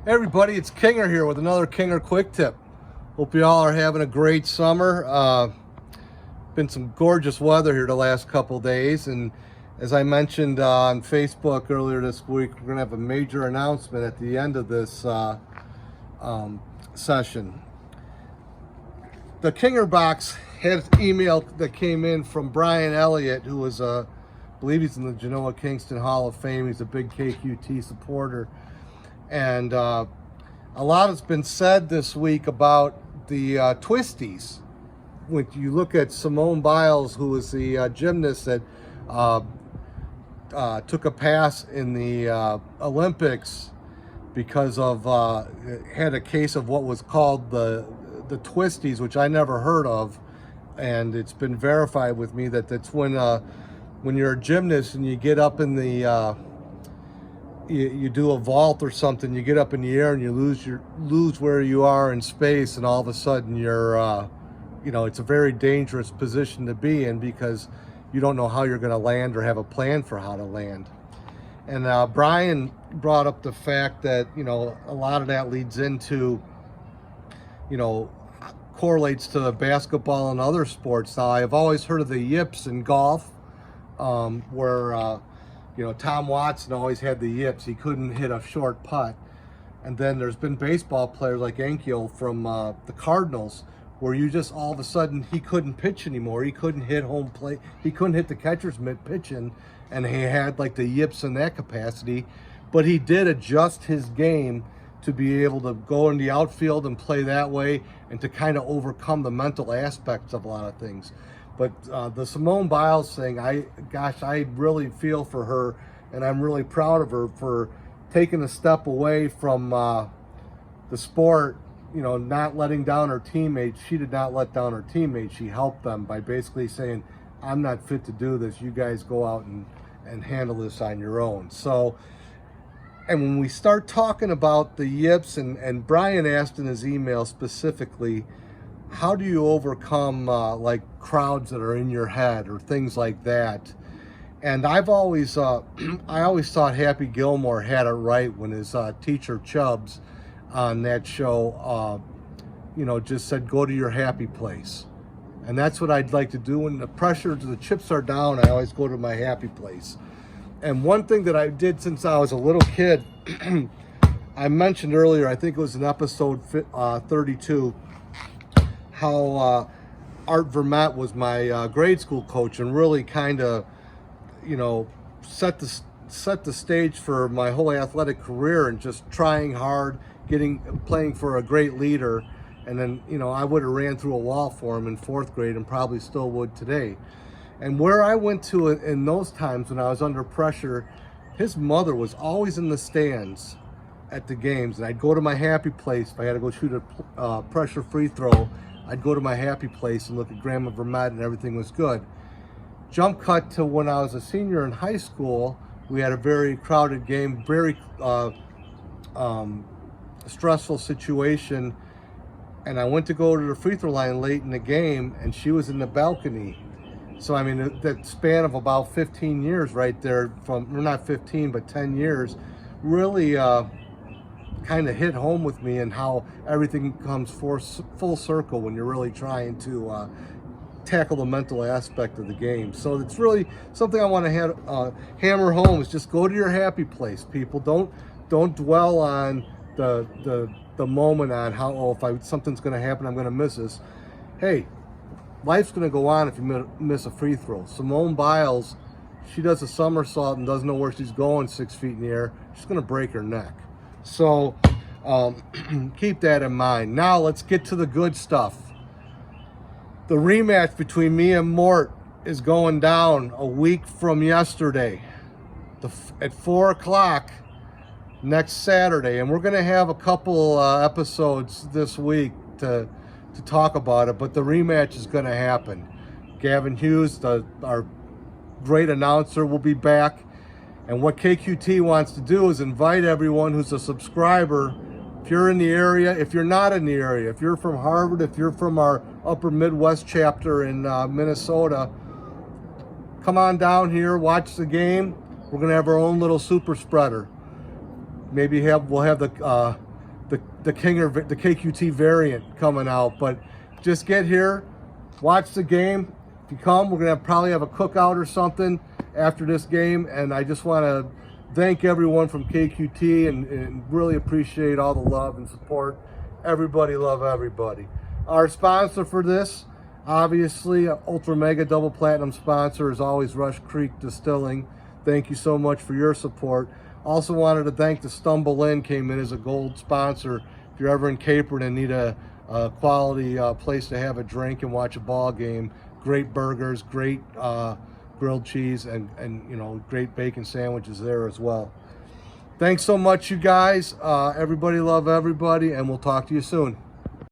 Hey everybody, it's Kinger here with another Kinger Quick Tip. Hope you all are having a great summer. Been some gorgeous weather here the last couple days, and as I mentioned on Facebook earlier this week, we're going to have a major announcement at the end of this session. The Kinger Box had an email that came in from Brian Elliott, who was, I believe he's in the Genoa Kingston Hall of Fame. He's a big KQT supporter. And a lot has been said this week about the Twisties. When you look at Simone Biles, who was the gymnast that took a pass in the Olympics because of had a case of what was called the Twisties, which I never heard of, and it's been verified with me that that's when you're a gymnast and you get up in the you do a vault or something, you get up in the air and you lose where you are in space, and all of a sudden you're it's a very dangerous position to be in because you don't know how you're going to land or have a plan for how to land. And Brian brought up the fact that a lot of that leads into correlates to basketball and other sports. Now, I've always heard of the yips in golf, where Tom Watson always had the yips. He couldn't hit a short putt. And then there's been baseball players like Ankiel from the Cardinals, where you just all of a sudden he couldn't pitch anymore. He couldn't hit home plate. He couldn't hit the catcher's mitt pitching, and he had like the yips in that capacity. But he did adjust his game to be able to go in the outfield and play that way, and to kind of overcome the mental aspects of a lot of things. But the Simone Biles thing, I really feel for her, and I'm really proud of her for taking a step away from the sport, not letting down her teammates. She did not let down her teammates. She helped them by basically saying, I'm not fit to do this. You guys go out and handle this on your own. So, and when we start talking about the yips, and Brian asked in his email specifically, how do you overcome like crowds that are in your head or things like that? And I've always I always thought Happy Gilmore had it right when his teacher Chubbs on that show just said, go to your happy place. And that's what I'd like to do when the pressure to the chips are down. I always go to my happy place. And one thing that I did since I was a little kid, I mentioned earlier, I think it was in episode 32, how Art Vermette was my grade school coach, and really kind of, set the stage for my whole athletic career, and just trying hard, playing for a great leader. And then, I would have ran through a wall for him in 4th grade, and probably still would today. And where I went to in those times when I was under pressure, his mother was always in the stands at the games, and I'd go to my happy place. If I had to go shoot a pressure free throw, I'd go to my happy place and look at Grandma Vermette, and everything was good. Jump cut to when I was a senior in high school. We had a very crowded game, very stressful situation, and I went to go to the free throw line late in the game, and she was in the balcony. So, I mean, that span of about 15 years right there, not 15, but 10 years, really kind of hit home with me, and how everything comes full circle when you're really trying to tackle the mental aspect of the game. So it's really something I want to hammer home, is just go to your happy place, people. Don't dwell on the moment on how, if something's going to happen, I'm going to miss this. Hey, life's going to go on if you miss a free throw. Simone Biles, she does a somersault and doesn't know where she's going 6 feet in the air. She's going to break her neck. So keep that in mind. Now let's get to the good stuff. The rematch between me and Mort is going down a week from yesterday at 4 o'clock next Saturday. And we're going to have a couple episodes this week to talk about it, but the rematch is going to happen. Gavin Hughes, our great announcer, will be back. And what KQT wants to do is invite everyone who's a subscriber. If you're in the area, if you're not in the area, if you're from Harvard, if you're from our Upper Midwest chapter in Minnesota, come on down here, watch the game. We're going to have our own little super spreader. Maybe we'll have the the KQT variant coming out. But just get here, watch the game. If you come, we're gonna probably have a cookout or something after this game. And I just want to thank everyone from KQT and really appreciate all the love and support. Everybody love everybody. Our sponsor for this, obviously, Ultra Mega Double Platinum sponsor is always Rush Creek Distilling. Thank you so much for your support. Also wanted to thank the Stumble Inn, came in as a gold sponsor. If you're ever in Caperton and need a quality place to have a drink and watch a ball game, great burgers, great grilled cheese, and you know, great bacon sandwiches there as well. Thanks so much, you guys. Everybody love everybody, and we'll talk to you soon.